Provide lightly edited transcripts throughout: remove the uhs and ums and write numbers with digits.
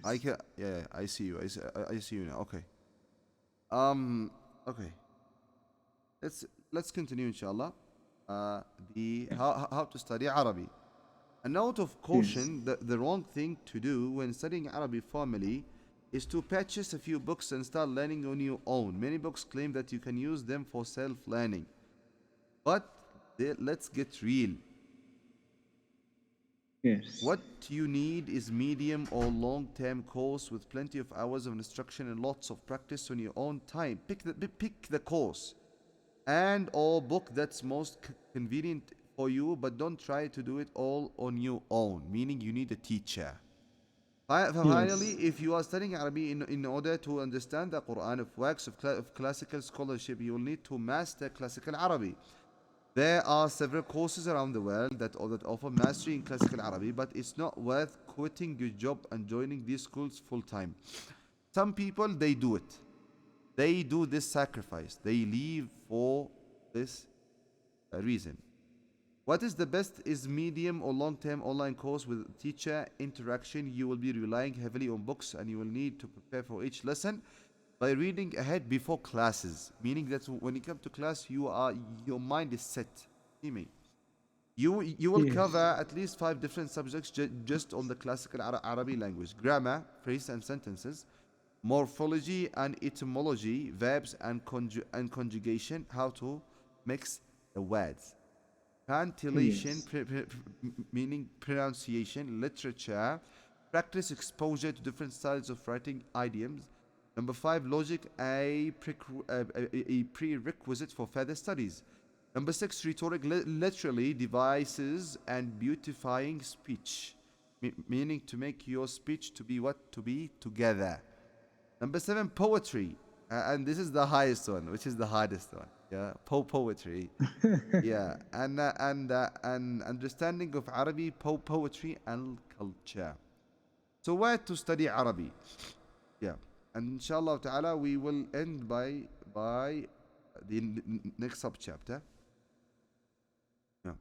I Yes. can. Yeah, I see you. I see you now. Okay. Um. Okay. Let's let's continue, inshallah. Uh, the how to study Arabic. A note of Yes. caution: the wrong thing to do when studying Arabic formally is to purchase a few books and start learning on your own. Many books claim that you can use them for self-learning, but let's get real. Yes. What you need is medium or long-term course with plenty of hours of instruction and lots of practice on your own time. Pick the course and or book that's most convenient for you, but don't try to do it all on your own, meaning you need a teacher. Finally, Yes. if you are studying Arabic in order to understand the Quran of works of classical scholarship, you will need to master classical Arabic. There are several courses around the world that offer mastery in classical Arabic, but it's not worth quitting your job and joining these schools full time. Some people, they do it. They do this sacrifice. They leave for this reason. What is the best is medium or long-term online course with teacher interaction. You will be relying heavily on books and you will need to prepare for each lesson by reading ahead before classes, meaning that when you come to class, your mind is set. See me. You will cover Yes. at least five different subjects just on the classical Arabic language: grammar, phrase and sentences, morphology and etymology, verbs and conjugation, how to mix the words, cantillation, Yes. meaning pronunciation, literature, practice exposure to different styles of writing, idioms. Number five, logic, a prerequisite for further studies. Number six, rhetoric, literally devices and beautifying speech, meaning to make your speech to be what? To be together. Number seven, poetry. And this is the highest one, which is the hardest one. Yeah, poetry. Yeah, and understanding of Arabic poetry and culture. So where to study Arabic? Yeah, and inshallah ta'ala we will end by the next subchapter. Yeah.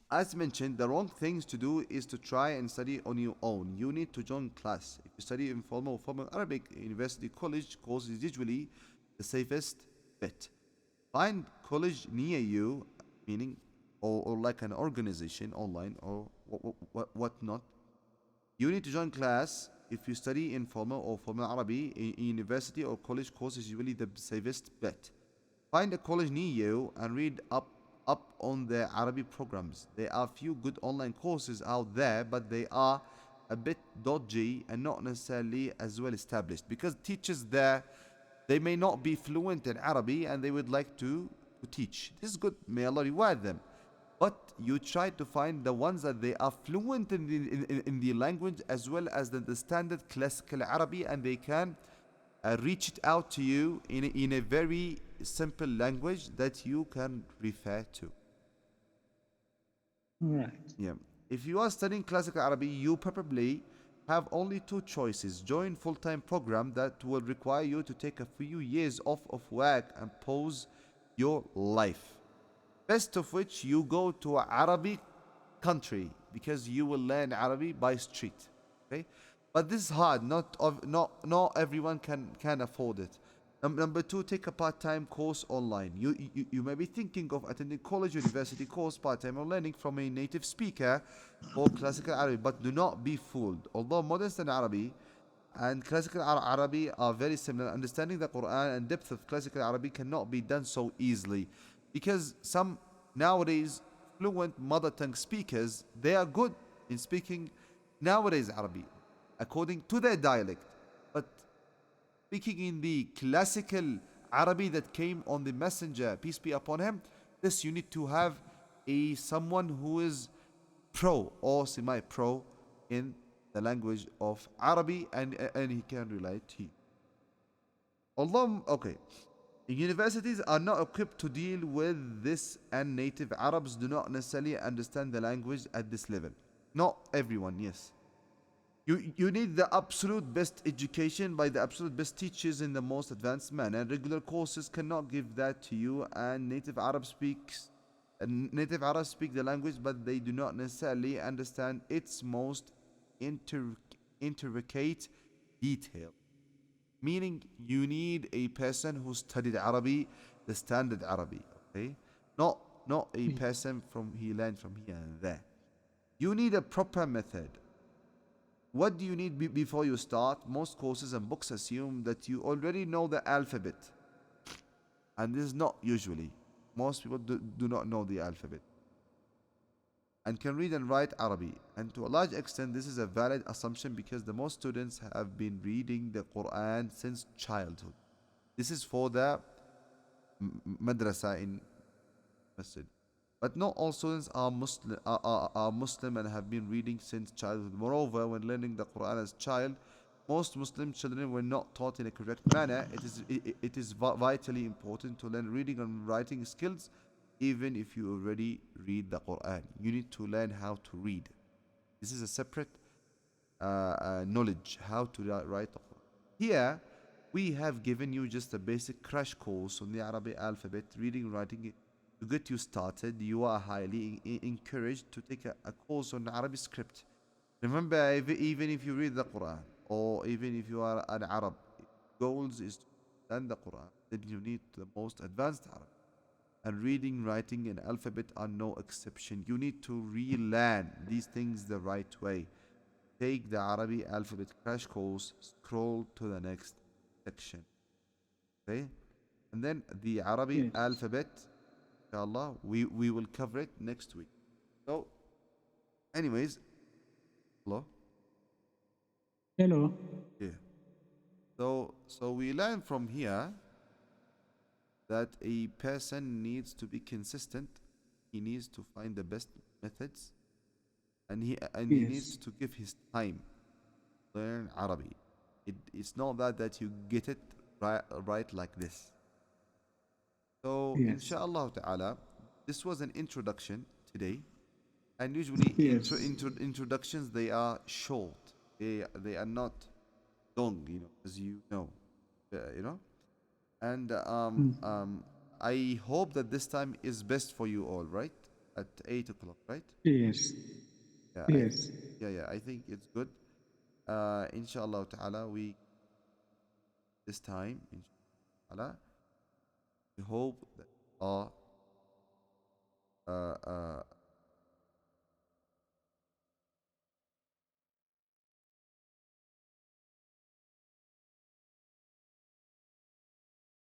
As mentioned, the wrong things to do is to try and study on your own. You need to join class. If you study informal or formal Arabic, university, college course is usually the safest bet. Find college near you, meaning or like an organization online or whatnot. You need to join class. If you study informal or formal Arabic, university or college course is usually the safest bet. Find a college near you and read up on the Arabic programs. There are few good online courses out there, but they are a bit dodgy and not necessarily as well established because teachers there, they may not be fluent in Arabic and they would like to teach. This is good. May Allah reward them. But you try to find the ones that they are fluent in the language as well as the standard classical Arabic, and they can reach it out to you in a very simple language that you can refer to. Right. Yeah. If you are studying classical Arabic, you probably have only two choices. Join full-time program that will require you to take a few years off of work and pause your life. Best of which you go to an Arabic country because you will learn Arabic by street. Okay, but this is hard. Not everyone can afford it. Number two, take a part-time course online. You may be thinking of attending college, university course part-time or learning from a native speaker or classical Arabic, but do not be fooled. Although modern standard Arabic and classical Arabic are very similar, understanding the Quran and depth of classical Arabic cannot be done so easily because some nowadays fluent mother tongue speakers, they are good in speaking nowadays Arabic according to their dialect, but speaking in the classical Arabic that came on the messenger, peace be upon him, this you need to have a someone who is pro or semi-pro in the language of Arabic, and he can relate to you. Although, okay, universities are not equipped to deal with this, and native Arabs do not necessarily understand the language at this level. Not everyone, yes. You need the absolute best education by the absolute best teachers in the most advanced manner. Regular courses cannot give that to you, and native Arabs speak the language, but they do not necessarily understand its most intricate detail. Meaning you need a person who studied Arabic, the standard Arabic, okay? Not a person from he learned from here and there. You need a proper method. What do you need before you start? Most courses and books assume that you already know the alphabet. And this is not usually. Most people do not know the alphabet and can read and write Arabic. And to a large extent, this is a valid assumption because the most students have been reading the Quran since childhood. This is for the madrasa in masjid. But not all students are Muslim and have been reading since childhood. Moreover, when learning the Quran as a child, most Muslim children were not taught in a correct manner. It is vitally important to learn reading and writing skills, even if you already read the Quran. You need to learn how to read. This is a separate knowledge, how to write the Quran. Here, we have given you just a basic crash course on the Arabic alphabet, reading and writing. To get you started, you are highly encouraged to take a course on Arabic script. Remember, even if you read the Quran, or even if you are an Arab, goals is to learn the Quran, then you need the most advanced Arabic. And reading, writing, and alphabet are no exception. You need to relearn these things the right way. Take the Arabic alphabet crash course, scroll to the next section. Okay? And then the Arabic alphabet, inshallah, we will cover it next week. So, anyways, hello? Hello. Yeah. So we learn from here that a person needs to be consistent. He needs to find the best methods, and he needs Yes. to give his time to learn Arabic. It's not that you get it right like this. So Yes. inshallah ta'ala, this was an introduction today. And usually Yes. introductions, they are short. They are not long, as you know. You know? And Mm. I hope that this time is best for you all, right? At 8 o'clock, right? Yes. Yeah, Yes. I think it's good. Inshallah ta'ala, we this time, inshallah, we hope that Allah uh, uh,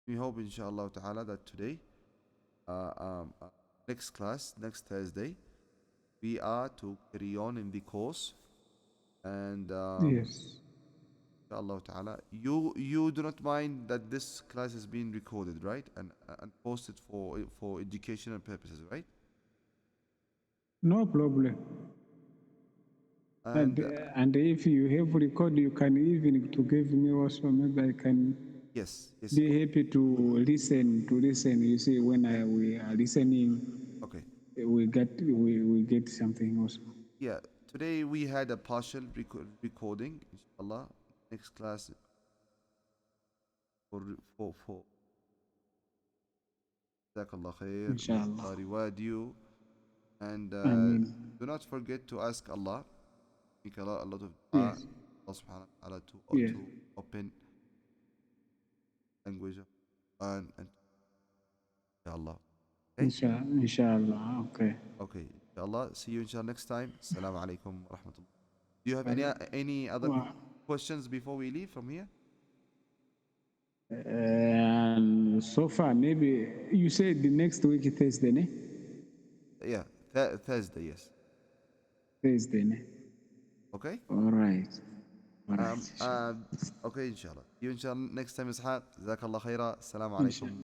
we hope inshallah ta'ala that today, uh, um, uh, next class, next Thursday, we are to carry on in the course. And Yes. inshallah ta'ala, you do not mind that this class is being recorded, right? And posted for educational purposes, right? No problem. And And and if you have record, you can even to give me also. Maybe I can yes, yes, be happy to listen. To listen. You see, when we are listening, okay. we get something also. Yeah, today we had a partial recording, inshallah. Next class for Jazakallah khair, may Inshallah. Allah reward you. And I mean, do not forget to ask Allah, make a lot of dua, yes. Allah subhanahu wa ta'ala Yes. to open language of Quran and inshallah. Okay? Inshallah. Okay. Okay, inshallah. See you inshallah next time. Assalamu alaikum wa rahmatullah. Do you have Well, any other well, questions before we leave from here? and so far, maybe you said the next week Thursday, ne? Yeah, Thursday, yes. Thursday, ne? Okay? All right. All Um, right. uh, okay, inshallah. See you inshallah next time, Ishaq. Jazakallah khaira. Assalamu Inshallah. alaikum.